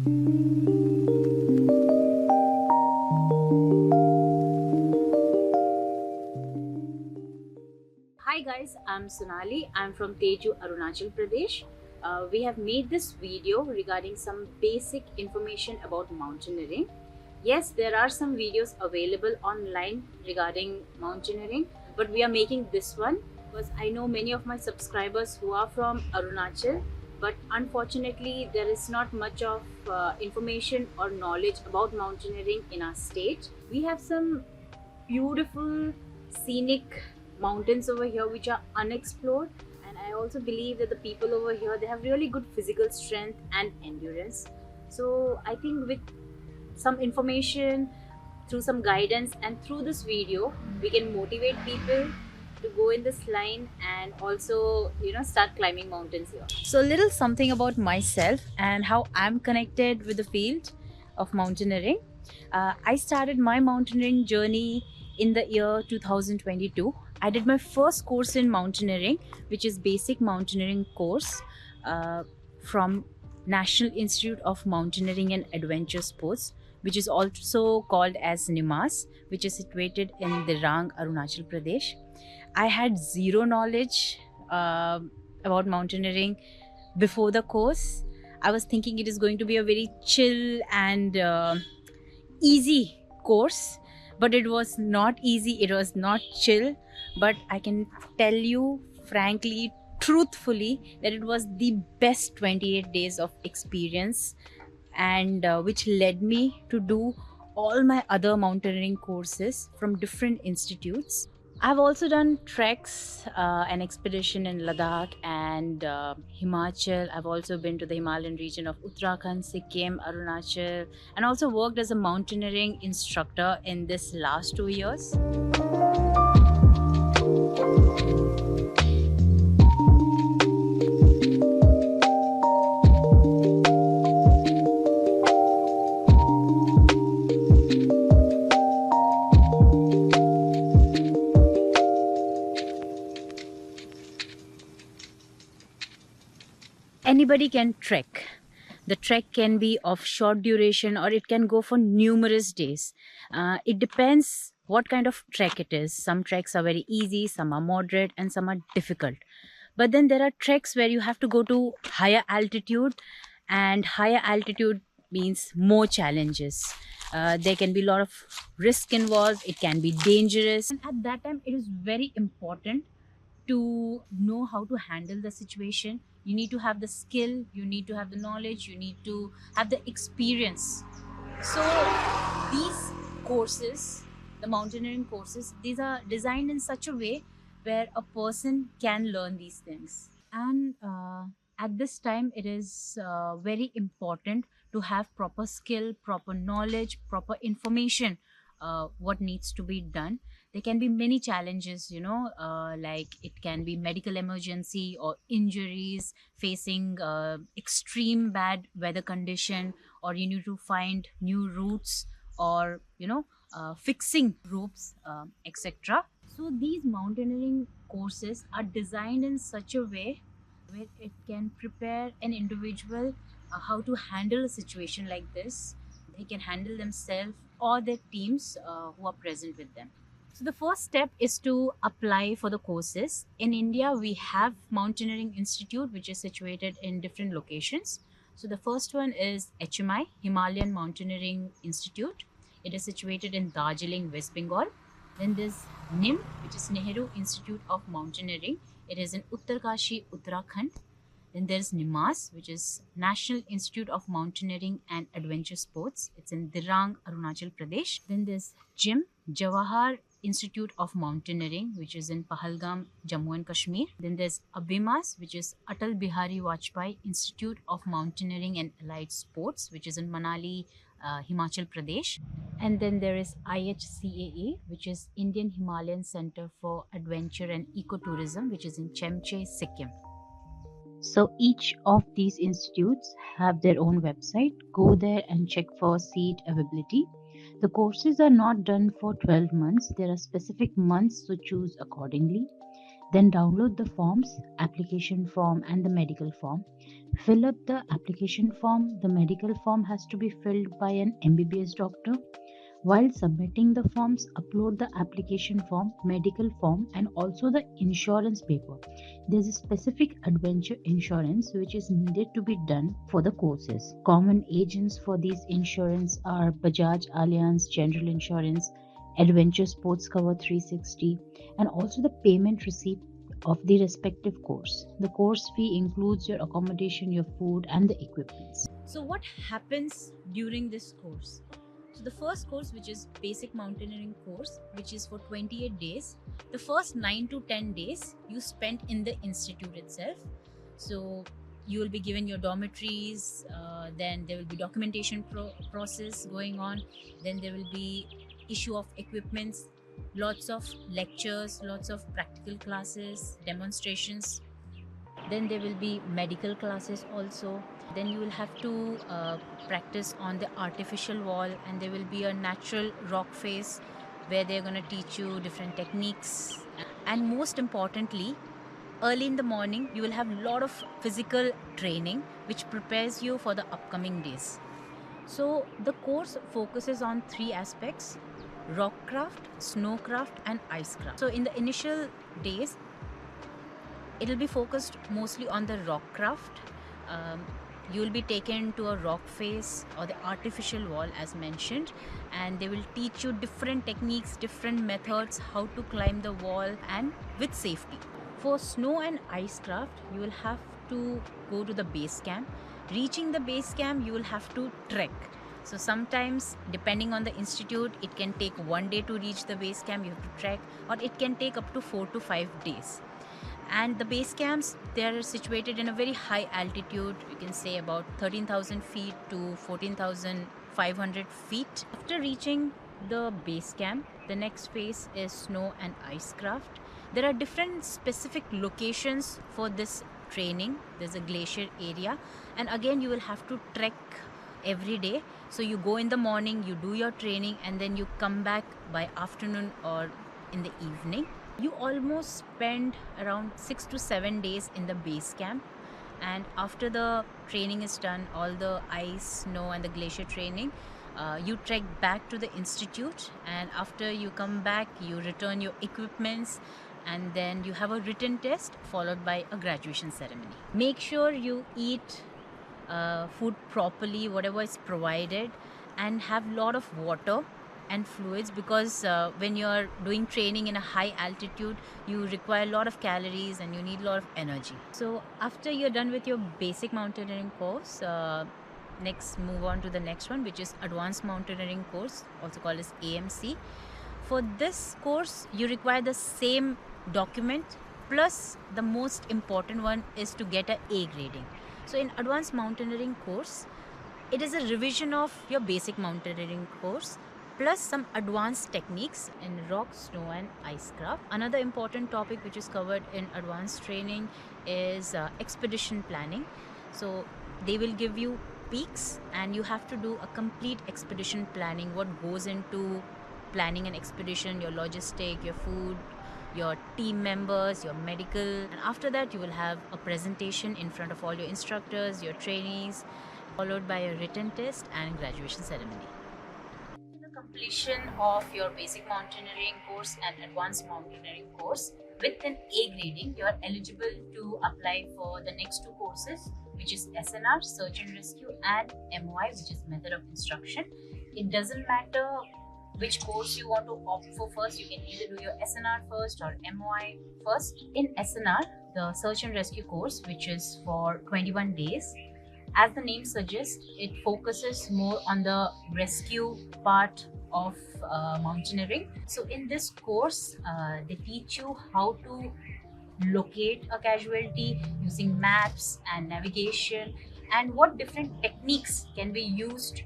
Hi guys, I'm Sonali. I'm from Teju, Arunachal Pradesh. We have made this video regarding some basic information about mountaineering. Yes, there are some videos available online regarding mountaineering, but we are making this one because I know many of my subscribers who are from Arunachal, but unfortunately there is not much of information or knowledge about mountaineering in our state. We have some beautiful scenic mountains over here which are unexplored, and I also believe that the people over here, they have really good physical strength and endurance. So I think with some information, through some guidance, and through this video, we can motivate people to go in this line and also start climbing mountains here. So a little something about myself and how I'm connected with the field of mountaineering. I started my mountaineering journey in the year 2022. I did my first course in mountaineering, which is basic mountaineering course from National Institute of Mountaineering and Adventure Sports, which is also called as NIMAS, which is situated in Dirang, Arunachal Pradesh. I had zero knowledge about mountaineering before the course. I was thinking it is going to be a very chill and easy course, but it was not easy, it was not chill. But I can tell you frankly, truthfully, that it was the best 28 days of experience, and which led me to do all my other mountaineering courses from different institutes. I've also done treks, an expedition in Ladakh and Himachal. I've also been to the Himalayan region of Uttarakhand, Sikkim, Arunachal, and also worked as a mountaineering instructor in this last 2 years. Anybody can trek. The trek can be of short duration or it can go for numerous days. It depends what kind of trek it is. Some treks are very easy, some are moderate, and some are difficult. But then there are treks where you have to go to higher altitude, and higher altitude means more challenges. There can be a lot of risk involved, it can be dangerous, and at that time it is very important to know how to handle the situation. You need to have the skill, you need to have the knowledge, you need to have the experience. So these courses, the mountaineering courses, these are designed in such a way where a person can learn these things. And at this time it is very important to have proper skill, proper knowledge, proper information, what needs to be done. There can be many challenges, like it can be medical emergency or injuries, facing extreme bad weather condition, or you need to find new routes, or fixing ropes, etc. So these mountaineering courses are designed in such a way where it can prepare an individual how to handle a situation like this. They can handle themselves or their teams who are present with them. So the first step is to apply for the courses. In India, we have Mountaineering Institute, which is situated in different locations. So the first one is HMI, Himalayan Mountaineering Institute. It is situated in Darjeeling, West Bengal. Then there's NIM, which is Nehru Institute of Mountaineering. It is in Uttarkashi, Uttarakhand. Then there's NIMAS, which is National Institute of Mountaineering and Adventure Sports. It's in Dirang, Arunachal Pradesh. Then there's JIM, Jawahar Institute of Mountaineering, which is in Pahalgam, Jammu and Kashmir. Then there's ABIMAS, which is Atal Bihari Vajpayee Institute of Mountaineering and Allied Sports, which is in Manali, Himachal Pradesh. And then there is IHCAE, which is Indian Himalayan Center for Adventure and Ecotourism, which is in Chemche, Sikkim. So each of these institutes have their own website. Go there and check for seat availability. The courses are not done for 12 months. There are specific months, so choose accordingly. Then download the forms, application form and the medical form. Fill up the application form. The medical form has to be filled by an MBBS doctor. While submitting the forms, upload the application form, medical form, and also the insurance paper. There's a specific adventure insurance which is needed to be done for the courses. Common agents for these insurance are Bajaj Allianz General Insurance, Adventure Sports Cover 360, and also the payment receipt of the respective course. The course fee includes your accommodation, your food, and the equipments. So, what happens during this course? So the first course, which is basic mountaineering course, which is for 28 days, the first 9 to 10 days you spend in the institute itself. So you will be given your dormitories, then there will be documentation process going on, then there will be issue of equipments, lots of lectures, lots of practical classes, demonstrations. Then there will be medical classes also. Then you will have to practice on the artificial wall, and there will be a natural rock face where they're going to teach you different techniques. And most importantly, early in the morning you will have a lot of physical training which prepares you for the upcoming days. So the course focuses on 3 aspects: rockcraft, snowcraft and icecraft. So in the initial days it will be focused mostly on the rock craft. You will be taken to a rock face or the artificial wall as mentioned, and they will teach you different techniques, different methods, how to climb the wall and with safety. For snow and ice craft, you will have to go to the base camp. Reaching the base camp, you will have to trek. So sometimes, depending on the institute, it can take 1 day to reach the base camp, you have to trek, or it can take up to 4 to 5 days. And the base camps, they are situated in a very high altitude. You can say about 13,000 feet to 14,500 feet. After reaching the base camp, the next phase is snow and ice craft. There are different specific locations for this training. There's a glacier area, and again you will have to trek every day. So you go in the morning, you do your training, and then you come back by afternoon or in the evening. You almost spend around 6 to 7 days in the base camp, and after the training is done, all the ice, snow and the glacier training, you trek back to the institute, and after you come back you return your equipments, and then you have a written test followed by a graduation ceremony. Make sure you eat food properly, whatever is provided, and have a lot of water and fluids, because when you're doing training in a high altitude, you require a lot of calories and you need a lot of energy. So after you're done with your basic mountaineering course, next move on to the next one, which is advanced mountaineering course, also called as AMC. For this course you require the same document, plus the most important one is to get a A grading. So in advanced mountaineering course, it is a revision of your basic mountaineering course plus some advanced techniques in rock, snow and ice craft. Another important topic which is covered in advanced training is expedition planning. So they will give you peaks and you have to do a complete expedition planning, what goes into planning an expedition, your logistic, your food, your team members, your medical, and after that you will have a presentation in front of all your instructors, your trainees, followed by a written test and graduation ceremony. Completion of your basic mountaineering course and advanced mountaineering course with an A grading, you are eligible to apply for the next 2 courses, which is SNR, Search and Rescue, and MOI, which is Method of Instruction. It doesn't matter which course you want to opt for first. You can either do your SNR first or MOI first. In SNR, the Search and Rescue course, which is for 21 days, as the name suggests, it focuses more on the rescue part of mountaineering. So in this course, they teach you how to locate a casualty using maps and navigation, and what different techniques can be used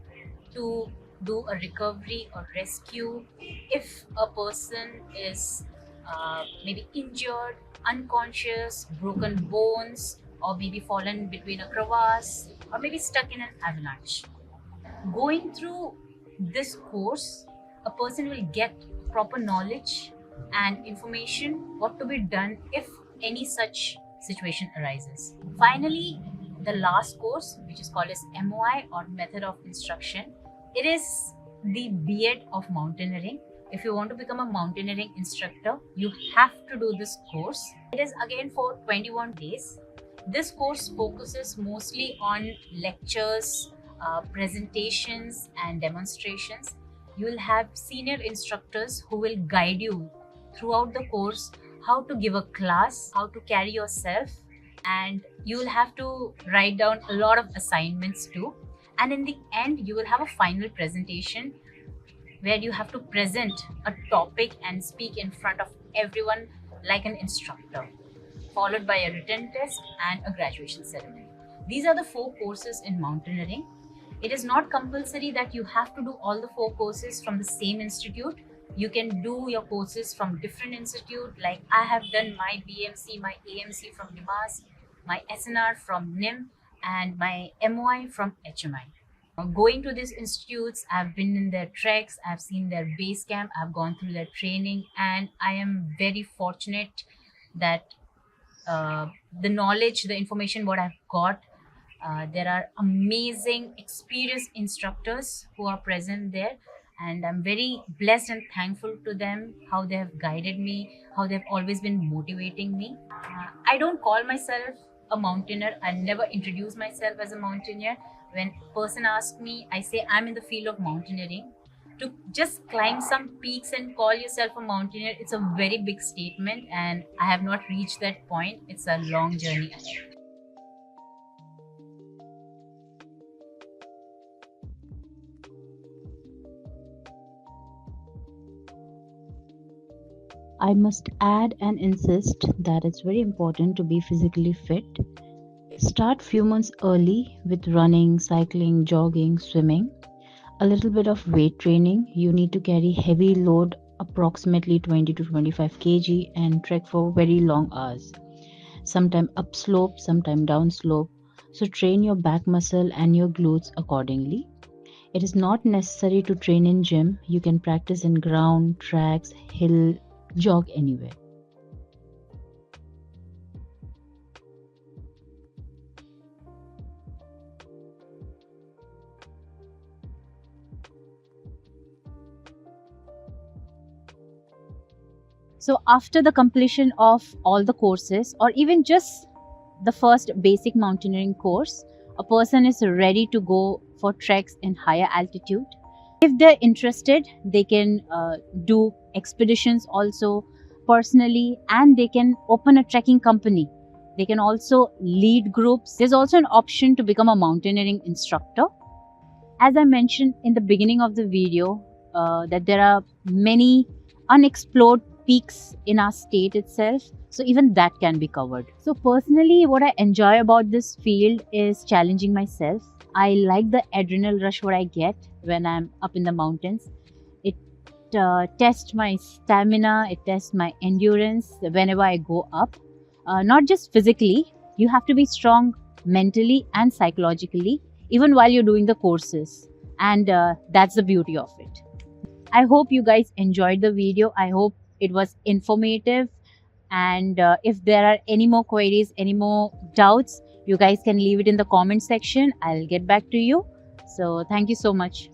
to do a recovery or rescue if a person is maybe injured, unconscious, broken bones, or maybe fallen between a crevasse, or maybe stuck in an avalanche. Going through this course, a person will get proper knowledge and information what to be done if any such situation arises. Finally, the last course, which is called as MOI or Method of Instruction, it is the B.Ed of mountaineering. If you want to become a mountaineering instructor, you have to do this course. It is again for 21 days. This course focuses mostly on lectures, presentations and demonstrations. You will have senior instructors who will guide you throughout the course how to give a class, how to carry yourself, and you will have to write down a lot of assignments too. And in the end, you will have a final presentation where you have to present a topic and speak in front of everyone like an instructor, followed by a written test and a graduation ceremony. These are the 4 courses in mountaineering. It is not compulsory that you have to do all the 4 courses from the same institute. You can do your courses from different institute. Like I have done my BMC, my AMC from NIMAS, my SNR from NIM, and my MOI from HMI. Going to these institutes, I've been in their treks, I've seen their base camp, I've gone through their training, and I am very fortunate that the knowledge, the information what I've got, there are amazing experienced instructors who are present there, and I'm very blessed and thankful to them, how they have guided me, how they've always been motivating me. I don't call myself a mountaineer. I never introduce myself as a mountaineer. When a person asks me, I say I'm in the field of mountaineering. To just climb some peaks and call yourself a mountaineer, it's a very big statement, and I have not reached that point. It's a long journey ahead. I must add and insist that it's very important to be physically fit. Start few months early with running, cycling, jogging, swimming. A little bit of weight training. You need to carry heavy load, approximately 20 to 25 kg, and trek for very long hours. Sometime upslope, sometime downslope. So train your back muscle and your glutes accordingly. It is not necessary to train in gym. You can practice in ground, tracks, hill, jog anywhere. So after the completion of all the courses, or even just the first basic mountaineering course, a person is ready to go for treks in higher altitude. If they're interested, they can do expeditions also personally, and they can open a trekking company. They can also lead groups. There's also an option to become a mountaineering instructor. As I mentioned in the beginning of the video, that there are many unexplored peaks in our state itself, so even that can be covered. So personally, what I enjoy about this field is challenging myself. I like the adrenal rush what I get when I'm up in the mountains. It tests my stamina, it tests my endurance whenever I go up. Not just physically, you have to be strong mentally and psychologically, even while you're doing the courses, and that's the beauty of it. I hope you guys enjoyed the video. I hope it was informative, and if there are any more queries, any more doubts, you guys can leave it in the comment section. I'll get back to you. So thank you so much.